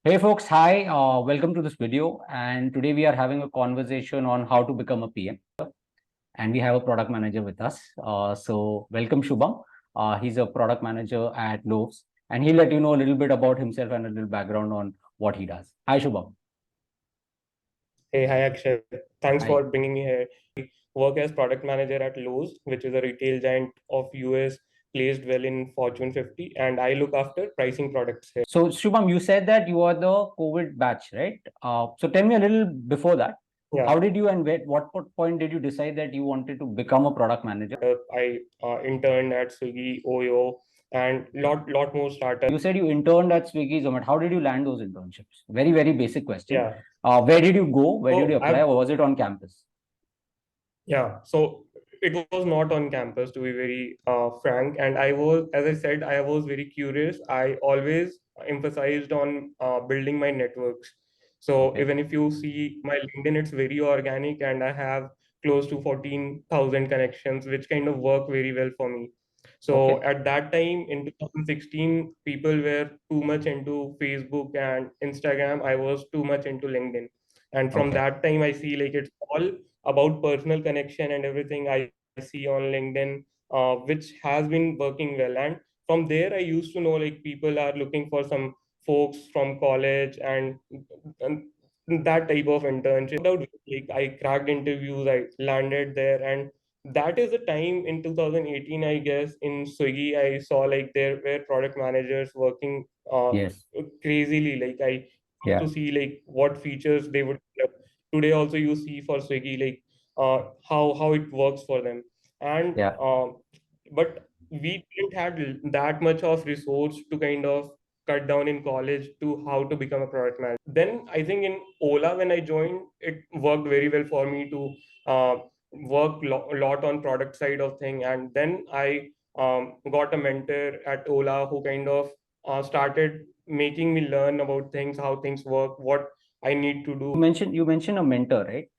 Hey folks, hi, welcome to this video. And today we are having a conversation on how to become a PM. And we have a product manager with us. So welcome Shubham. He's a product manager at Lowe, and he'll let you know a little bit about himself and a little background on what he does. Hi Shubham. Hey, hi Akshay. Thanks Hi. for bringing me here. I work as product manager at Lowe's, which is a retail giant of US placed well in Fortune 50, and I look after pricing products here. So Shubham, you said that you are the COVID batch, right? So tell me a little before that. Yeah, How did you and what point did you decide that you wanted to become a product manager? I interned at Swiggy, Oyo, and lot more You startups. said you interned at Swiggy, Zomato. How did you land those internships? Very, very basic question. Yeah. Where did you go? Where did you So apply? Or was it on campus? yeah, so it was not on campus, to be very frank. And I was, as I said, I was very curious. I always emphasized on building my networks. So Okay. even if you see my LinkedIn, it's very organic, and I have close to 14,000 connections, which kind of work very well for me. So Okay. at that time in 2016, people were too much into Facebook and Instagram. I was too much into LinkedIn. And from Okay. that time, I see like it's all about personal connection and everything I see on LinkedIn, which has been working well. And from there, I used to know like people are looking for some folks from college and that type of internship. Like I cracked interviews, I landed there, and that is the time in 2018, I guess, in Swiggy, I saw like there were product managers working Yes. crazily. Like I Yeah. to see like what features they would develop. Today also you see for Swiggy like how it works for them. And Yeah. but we didn't had that much of resource to kind of cut down in college to how to become a product manager. Then I think in Ola when I joined, it worked very well for me to work a lot on product side of thing. And then I got a mentor at Ola who kind of started making me learn about things, how things work, what I need to do. You mentioned a mentor, right?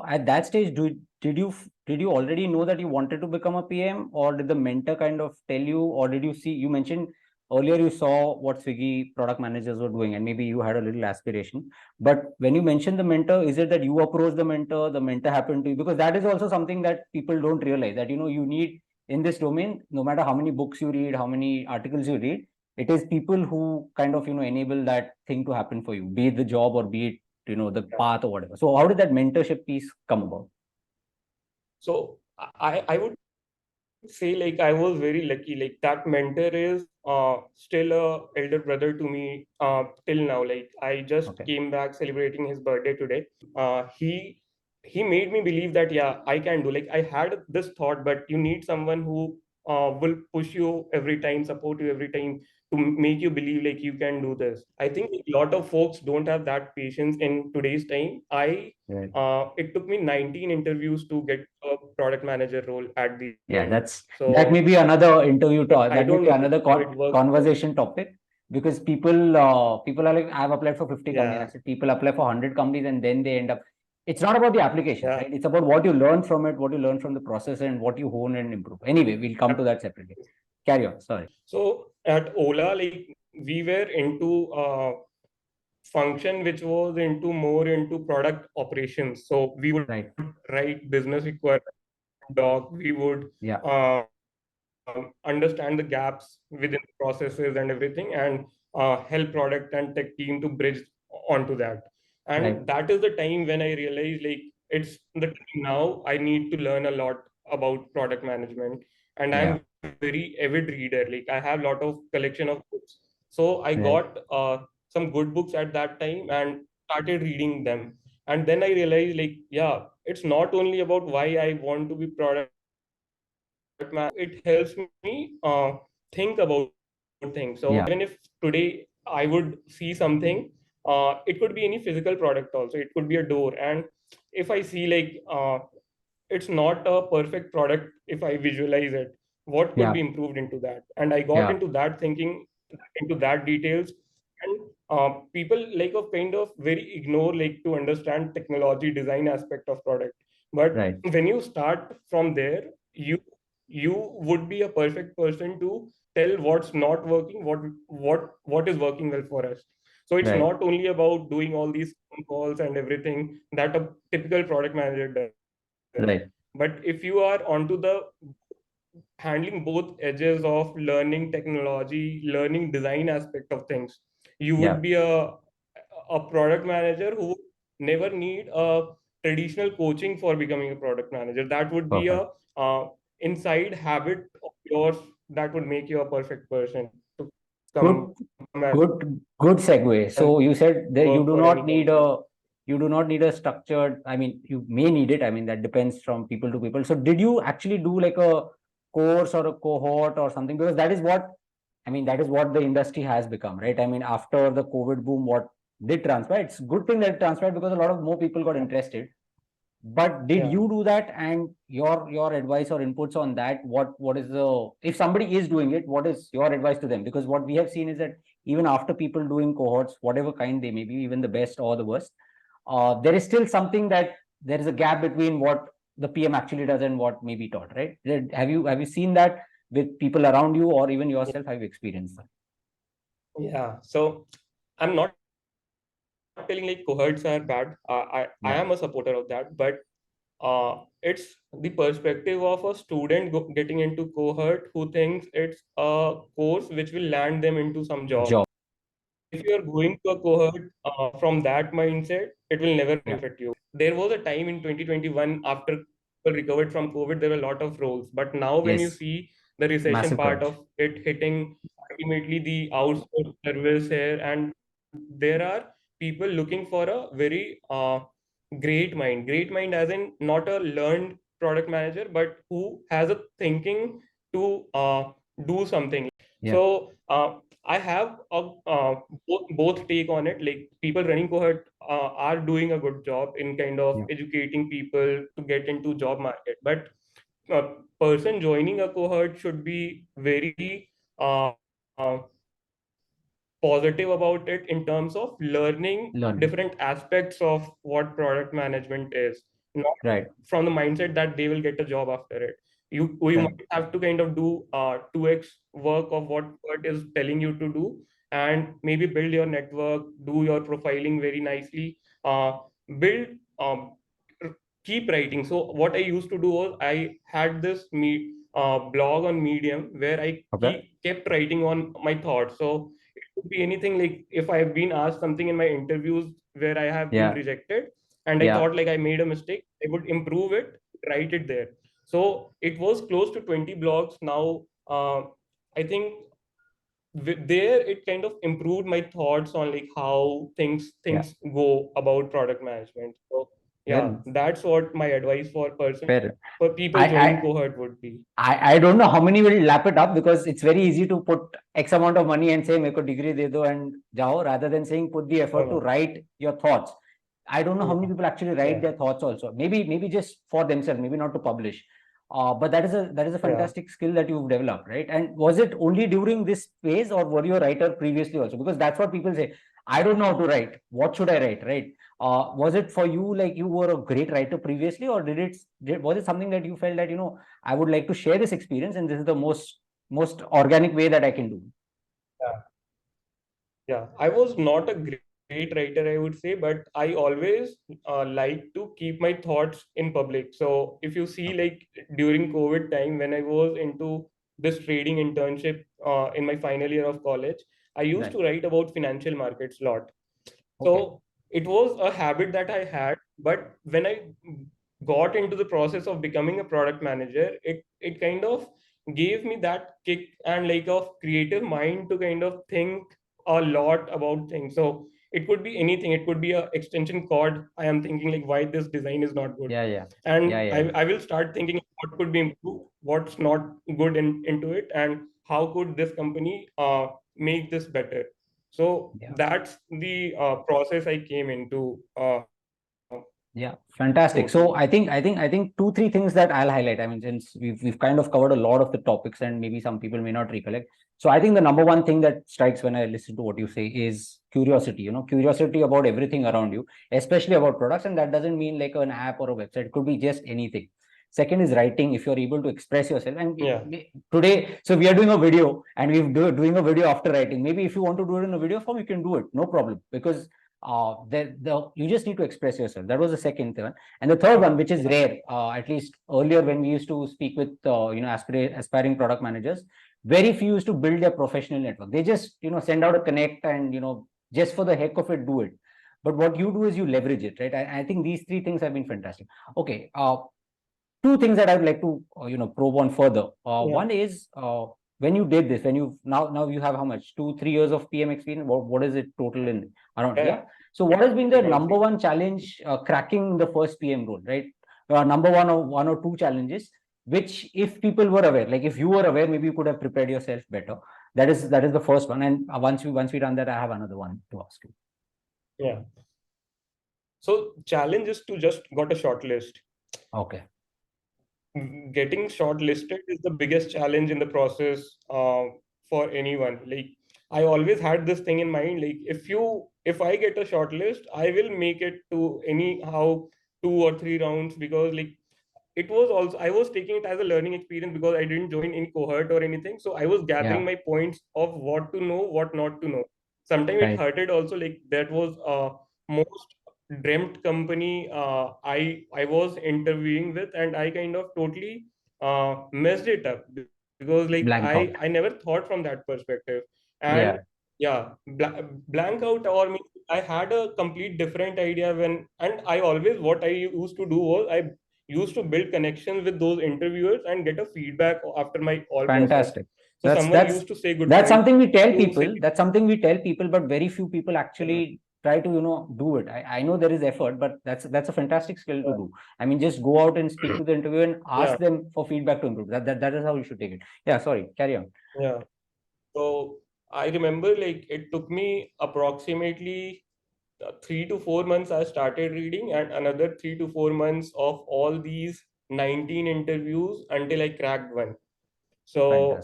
At that stage, did you already know that you wanted to become a PM, or did the mentor kind of tell you, or did you see? You mentioned earlier you saw what Swiggy product managers were doing, and maybe you had a little aspiration. But when you mentioned the mentor, is it that you approached the mentor happened to you? Because that is also something that people don't realize, that you need in this domain, no matter how many books you read, how many articles you read, it is people who kind of enable that thing to happen for you, be it the job or be it the path or whatever. So how did that mentorship piece come about? So I would say like I was very lucky. Like that mentor is still a elder brother to me till now. Like I just Okay. came back celebrating his birthday today. He made me believe that yeah, I can do. Like I had this thought, but you need someone who will push you every time, support you every time to make you believe like you can do this. I think a lot of folks don't have that patience in today's time. Right. It took me 19 interviews to get a product manager role at the Yeah, end. that may So, be another interview but talk. I That may don't be know another how it works for. conversation topic, because people are like, I've applied for 50 companies. I Yeah, said people apply for 100 companies and then they end up. It's not about the application, yeah. right? It's about what you learn from it, what you learn from the process, and what you hone and improve. Anyway, we'll come to that separately. Carry on. Sorry. So at Ola, like we were into function which was into more into product operations. So we would Right. write business requirement doc. We would Yeah. understand the gaps within the processes and everything, and help product and tech team to bridge onto that. Right. And that is the time when I realized like it's the time now I need to learn a lot about product management. And Yeah. I'm very avid reader. Like I have a lot of collection of books. So I Right. got some good books at that time and started reading them. And then I realized like, yeah, it's not only about why I want to be product it helps me think about things. So Yeah. even if today I would see something, it could be any physical product also. It could be a door, and if I see like it's not a perfect product, if I visualize it, what could Yeah. be improved into that? And I got Yeah. into that thinking, into that details, and people like of kind of very ignore like to understand technology design aspect of product. But Right. when you start from there, you would be a perfect person to tell what's not working, what is working well for us. So it's Right. not only about doing all these phone calls and everything that a typical product manager does. Right. But if you are onto the handling both edges of learning technology, learning design aspect of things, you Yeah. would be a product manager who never need a traditional coaching for becoming a product manager. That would be Perfect. a inside habit of yours that would make you a perfect person to Good. come and Good segue. So you said that work for any company. you do not need a structured, I mean, you may need it. I mean, that depends from people to people. So did you actually do like a course or a cohort or something? Because that is what, I mean, that is what the industry has become, right? I mean, after the COVID boom, what did transpire? It's a good thing that it transpired because a lot of more people got Yeah. interested. But did Yeah. you do that? And your advice or inputs on that? What is the, if somebody is doing it, what is your advice to them? Because what we have seen is that even after people doing cohorts, whatever kind they may be, even the best or the worst, there is still something that there is a gap between what the PM actually does and what may be taught, right? Have you seen that with people around you or even yourself? Have you experienced that? Yeah. So I'm not telling like cohorts are bad. I Yeah. am a supporter of that, but it's the perspective of a student getting into cohort who thinks it's a course which will land them into some job. Job. If you are going to a cohort from that mindset, it will never Yeah. benefit you. There was a time in 2021 after people recovered from COVID, there were a lot of roles. But now, when you Yes. see the recession Massive part crunch. of it hitting ultimately the outsourced service here, and there are people looking for a very great mind, as in not a learned product manager, but who has a thinking to do something. Yeah. So I have both take on it. Like people running cohort are doing a good job in kind of Yeah. educating people to get into job market. But a person joining a cohort should be very uh, positive about it in terms of learning Learning. different aspects of what product management is, not Right. from the mindset that they will get a job after it. You Right. might have to kind of do 2x work of what is telling you to do, and maybe build your network, do your profiling very nicely, build keep writing. So what I used to do was I had this blog on Medium where I Okay. kept writing on my thoughts. So it could be anything, like if I've been asked something in my interviews where I have been Yeah. rejected and I Yeah. thought like I made a mistake, I would improve it, write it there. So it was close to 20 blogs now. I think there it kind of improved my thoughts on like how Yeah. things go about product management. So yeah, Well, that's what my advice fair. for people I, joining I cohort would be. I don't know how many will lap it up because it's very easy to put X amount of money and say make a degree de do and jao rather than saying put the No, effort to no. write your thoughts. I don't know how many Yeah, people actually write yeah, their thoughts also. Maybe just for themselves, maybe not to publish. But that is a yeah. fantastic skill that you've developed, right? And was it only during this phase or were you a writer previously also? Because that's what people say. I don't know how to write. What should I write, right? Was it for you like you were a great writer previously, or was it something that you felt that I would like to share this experience, and this is the most organic way that I can do. Yeah. Yeah, I was not a great writer, I would say, but I always like to keep my thoughts in public. So if you see, Okay. like during COVID time, when I was into this trading internship in my final year of college, I used Right. to write about financial markets a lot. Okay. So it was a habit that I had, but when I got into the process of becoming a product manager, it kind of gave me that kick and like of creative mind to kind of think a lot about things. So it could be anything. It could be a extension cord. I am thinking like why this design is not good, Yeah. Yeah. Yeah. and Yeah. I will start thinking what could be improved, what's not good into it, and how could this company make this better. So Yeah. that's the process I came into Yeah, fantastic. totally. So I think two, three things that I'll highlight. I mean, since we've kind of covered a lot of the topics and maybe some people may not recollect. So I think the number one thing that strikes when I listen to what you say is curiosity, curiosity about everything around you, especially about products. And that doesn't mean like an app or a website. It could be just anything. Second is writing, if you're able to express yourself. And today, so we are doing a video and we're doing a video after writing. Maybe if you want to do it in a video form, you can do it, no problem, because you just need to express yourself. That was the second one. And the third one, which is rare, at least earlier when we used to speak with aspiring product managers, very few used to build their professional network. They just send out a connect and just for the heck of it, do it. But what you do is you leverage it, right? I think these three things have been fantastic. Okay, two things that I would like to probe on further. One is when you did this, when you now you have how much 2-3 years of PM experience. What is it total in around? Yeah. So what has been the number one challenge cracking the first PM role, right? Number one or two challenges, which if people were aware, like if you were aware, maybe you could have prepared yourself better. That is the first one. And once we done that, I have another one to ask you. Yeah. So challenge is to just got a short list. Okay. Getting shortlisted is the biggest challenge in the process for anyone. Like I always had this thing in mind, like if I get a shortlist, I will make it to anyhow 2 or 3 rounds, because like it was also, I was taking it as a learning experience because I didn't join any cohort or anything. So I was gathering my points of what to know, what not to know. Sometimes it hurted also, like that was most dreamt company I was interviewing with, and I kind of totally messed it up, because like I never thought from that perspective. And blank out, or mean I had a complete different idea and I always, what I used to do was I used to build connections with those interviewers and get a feedback after my all fantastic process. So someone used to say good that's something we tell people. That's something we tell people, but very few people actually try to do it. I know there is effort, but that's a fantastic skill to do. I mean, just go out and speak to the interviewer and ask them for feedback to improve. That is how you should take it. Yeah, sorry, carry on. Yeah. So I remember, like, it took me approximately 3 to 4 months. I started reading, and another 3 to 4 months of all these 19 interviews until I cracked one. So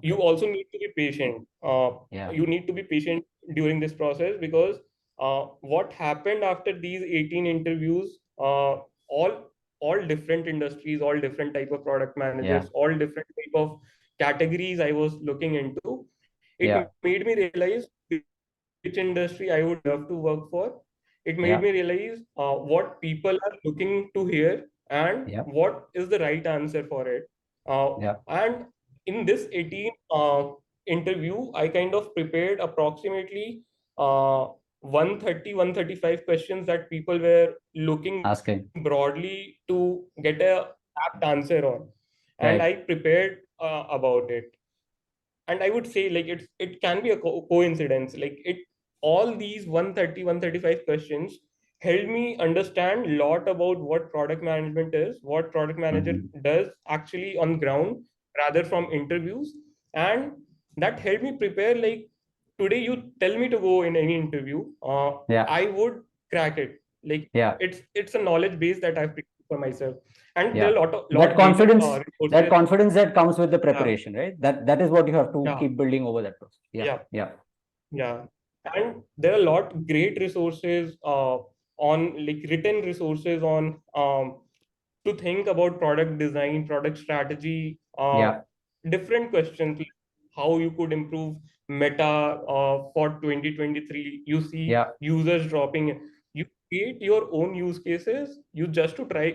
you also need to be patient. You need to be patient during this process, because what happened after these 18 interviews, all different industries, all different type of product managers, all different type of categories I was looking into. It made me realize which industry I would love to work for. It made me realize what people are looking to hear and what is the right answer for it. And in this 18 interview, I kind of prepared approximately 135 questions that people were looking broadly to get a apt answer on. And I prepared about it. And I would say, like, it can be a coincidence. Like, all these 135 questions helped me understand a lot about what product management is, what product manager does actually on ground, rather from interviews. And that helped me prepare. Like, today you tell me to go in any interview, I would crack it. Like, it's a knowledge base that I've prepared for myself. And there are a lot that confidence that comes with the preparation, right? That is what you have to keep building over that process. Yeah. And there are a lot great resources on, like, written resources on to think about product design, product strategy, different questions, like how you could improve meta for 2023. You see users dropping. You create your own use cases. You just to try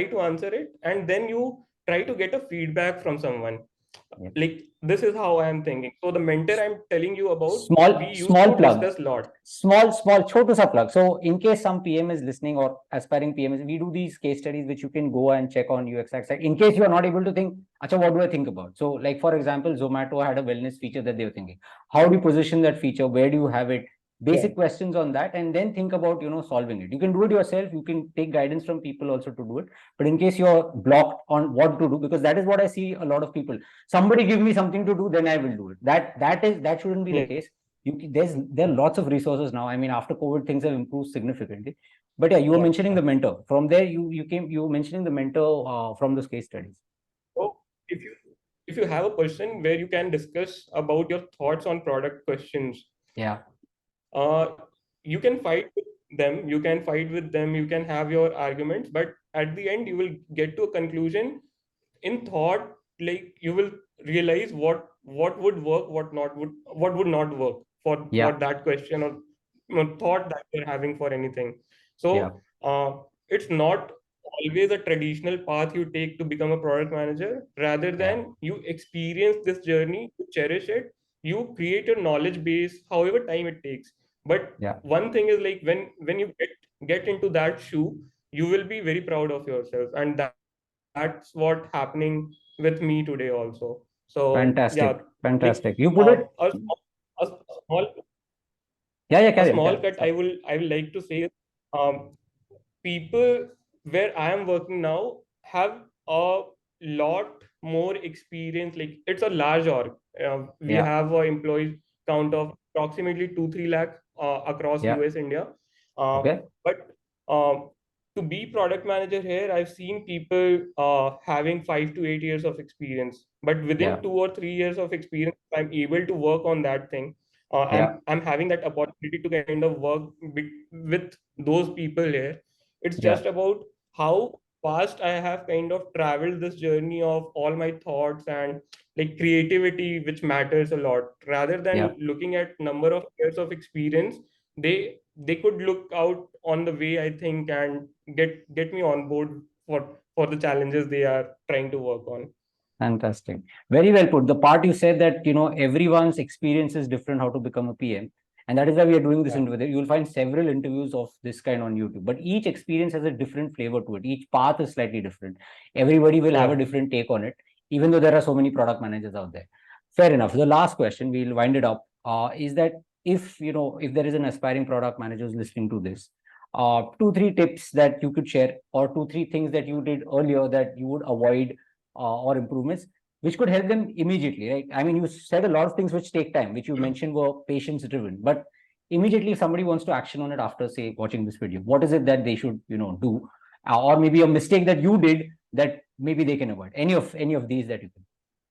to answer it, and then you try to get a feedback from someone. Like, this is how I am thinking. So the mentor I'm telling you about, we used to discuss a lot. Small छोटू सा plug. So in case some PM is listening or aspiring PMs, we do these case studies which you can go and check on UXH. In case you are not able to think, acha, what do I think about? So, like, for example, Zomato had a wellness feature that they were thinking. How do you position that feature? Where do you have it? Basic questions on that, and then think about solving it. You can do it yourself. You can take guidance from people also to do it. But in case you're blocked on what to do, because that is what I see a lot of people. Somebody give me something to do, then I will do it. That shouldn't be the case. There are lots of resources now. I mean, after COVID, things have improved significantly. But you were mentioning the mentor. From there, you were mentioning the mentor from those case studies. So if you have a person where you can discuss about your thoughts on product questions, you can fight with them. You can have your arguments, but at the end you will get to a conclusion in thought, like you will realize what would work, what would not work for Yeah. that question, or thought that you're having for anything. Yeah. So it's not always a traditional path you take to become a product manager. Rather Yeah. than you experience this journey, you cherish it, you create your knowledge base however time it takes. But Yeah. one thing is, like, when you get into that shoe, you will be very proud of yourself, and that's what happening with me today also. So yeah, Fantastic. like, Fantastic. You put it. a small Yeah. Yeah. a Carry on. small Carry cut on. I will like to say is, people where I am working now have a lot more experience. Like, it's a large org. We Yeah. have a employee count of approximately 2-3 lakh across Yeah. US, India. Okay. But um, to be product manager here, I've seen people having 5 to 8 years of experience. But Yeah. within 2 or 3 years of experience, I'm able to work on that thing. Yeah. I'm having that opportunity to kind of work with those people here. It's Yeah. just about how fast I have kind of traveled this journey of all my thoughts and like creativity, which matters a lot. Rather Yeah. than looking at number of years of experience, they could look out on the way I think and get me on board for the challenges they are trying to work on. Fantastic. Very well put. The part you said that, everyone's experience is different how to become a PM. And that is why we are doing this Yeah, interview. You'll find several interviews of this kind on YouTube, but each experience has a different flavor to it. Each path is slightly different. Everybody will have a yeah, different take on it, even though there are so many product managers out there. Fair enough. The last question, we'll wind it up, is that if there is an aspiring product manager who's listening to this, two, three tips that you could share, or two, three things that you did earlier that you would avoid, or improvements which could help them immediately, right? I mean, you said a lot of things which take time, which you mentioned were patience driven, but immediately if somebody wants to action on it after, say, watching this video, what is it that they should, do? Or maybe a mistake that you did that maybe they can avoid. Any of these that you can.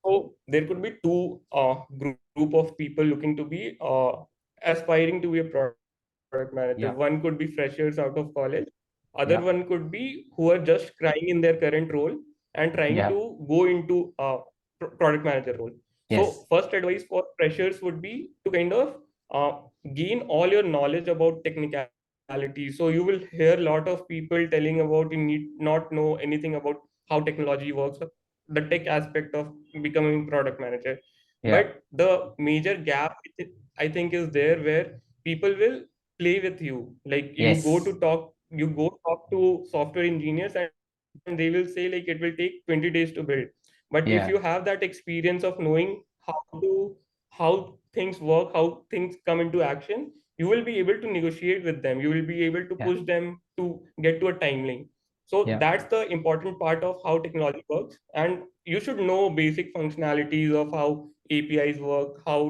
so there could be two group of people looking to be aspiring to be a product manager. One could be Yeah. freshers out of college. Other one Yeah. could be who are just crying in their current role and trying Yeah. to go into product manager role. So Yes. first advice for freshers would be to kind of uh, gain all your knowledge about technicality. So you will hear a lot of people telling about you need not know anything about how technology works, the tech aspect of becoming product manager. Yeah. But the major gap, I think, is there where people will play with you. Like, Yes. you go talk to software engineers, and they will say like it will take 20 days to build. But if you have Yeah. that experience of knowing how things work, how things come into action, you will be able to negotiate with them. You will be able to Yeah. push them to get to a timeline. So Yeah. that's the important part of how technology works. And you should know basic functionalities of how APIs work, how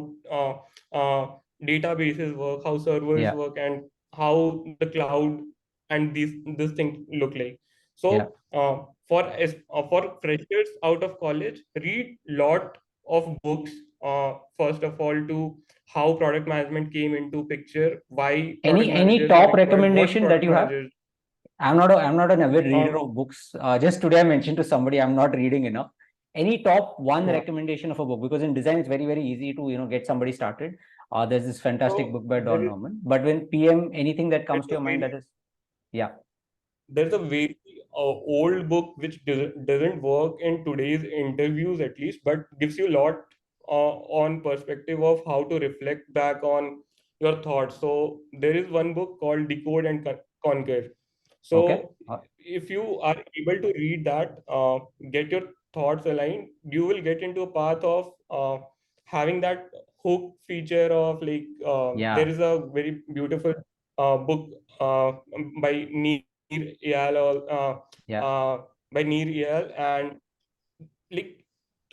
databases work, how servers Yeah. work, and how the cloud and this thing look like. Yeah. So for freshers out of college, read lot of books. First of all, to how product management came into picture, why any product any managers are top required, what recommendation that product you have? managers. I'm not an avid reader Um, of books. Just today I mentioned to somebody I'm not reading enough. Any top one yeah. recommendation of a book? Because in design it's very, very easy to get somebody started. There's this fantastic So book by Don Norman. But when PM, anything that there's comes to a your mind, that very is, yeah. old book which doesn't work in today's interviews, at least, but gives you a lot on perspective of how to reflect back on your thoughts. So there is one book called Decode and Conquer. Okay. So if you are able to read that, get your thoughts aligned, you will get into a path of having that hook feature of, like, there Yeah. is a very beautiful book by Neil Eyal, Yeah. by Neil Eyal, and like,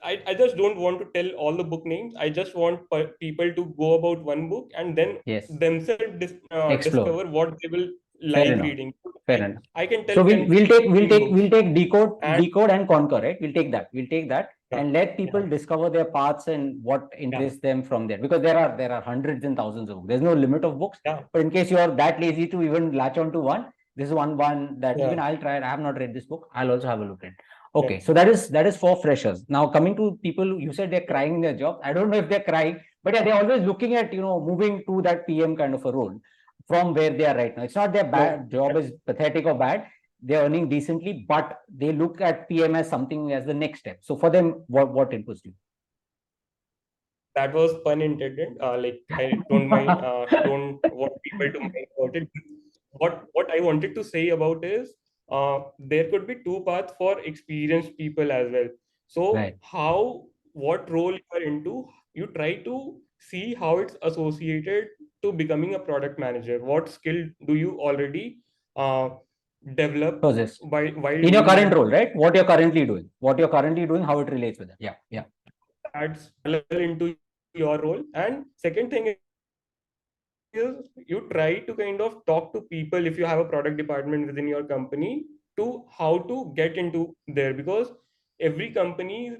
I just don't want to tell all the book names. I just want people to go about one book and then Yes. themselves Explore. discover what they will Fair like enough. reading. Fair enough. I can tell So we'll 10 we'll take we'll 15 take books. we'll take And decode and conquer, right? We'll take that yeah, and let yeah, people discover their paths and what yeah, interests them from there. Because there are hundreds and thousands of books. There's no limit of books. yeah, But in case you are that lazy to even latch on to one, This is one that Yeah. even I'll try it. I have not read this book. I'll also have a look at it. Okay, Yeah. so that is for freshers. Now coming to people, you said they're crying in their job. I don't know if they're crying, but yeah, they're always looking at, you know, moving to that PM kind of a role from where they are right now. It's not their bad job is pathetic or bad. They're earning decently, but they look at PM as something as the next step. So for them, what inputs do you? That was pun intended. Like I don't mind, don't want people to mind about it. What I wanted to say about is there could be two paths for experienced people as well. So Right. what role you are into, you try to see how it's associated to becoming a product manager. What skill do you already uh, develop So this while in your doing current that role, role? right? What you're currently doing, how it relates with it. Yeah, yeah. That's parallel into your role. And second thing is you try to kind of talk to people if you have a product department within your company to how to get into there, because every company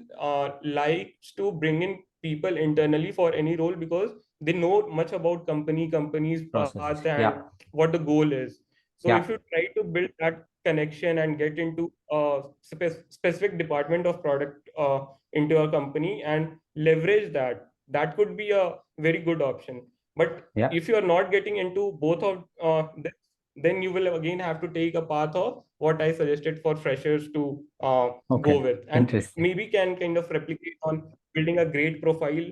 likes to bring in people internally for any role because they know much about company's Processes. path and Yeah, what the goal is. So yeah. if you try to build that connection and get into a specific department of product into your company and leverage that, that could be a very good option. But Yeah. if you are not getting into both of this, then you will again have to take a path of what I suggested for freshers to go Okay. with, and Interesting. maybe can kind of replicate on building a great profile,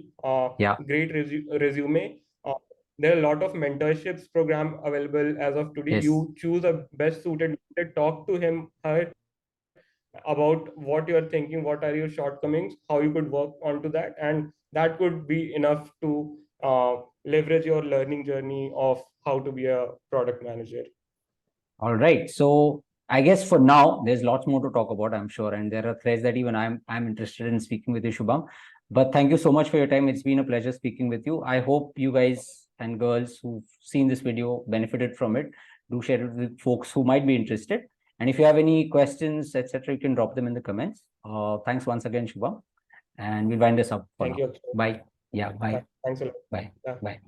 Yeah. great resume. There are a lot of mentorships program available as of today. Yes. You choose a best suited, talk to him, her, about what you're thinking, what are your shortcomings, how you could work onto that, and that could be enough to leverage your learning journey of how to be a product manager. All right. So I guess for now, there's lots more to talk about, I'm sure. And there are threads that even I'm interested in speaking with you, Shubham. But thank you so much for your time. It's been a pleasure speaking with you. I hope you guys and girls who've seen this video benefited from it. Do share it with folks who might be interested. And if you have any questions, etc., you can drop them in the comments. Thanks once again, Shubham. And we'll wind this up for Thank now. you. Bye. Yeah, bye. Thanks a lot. Bye. Yeah. Bye.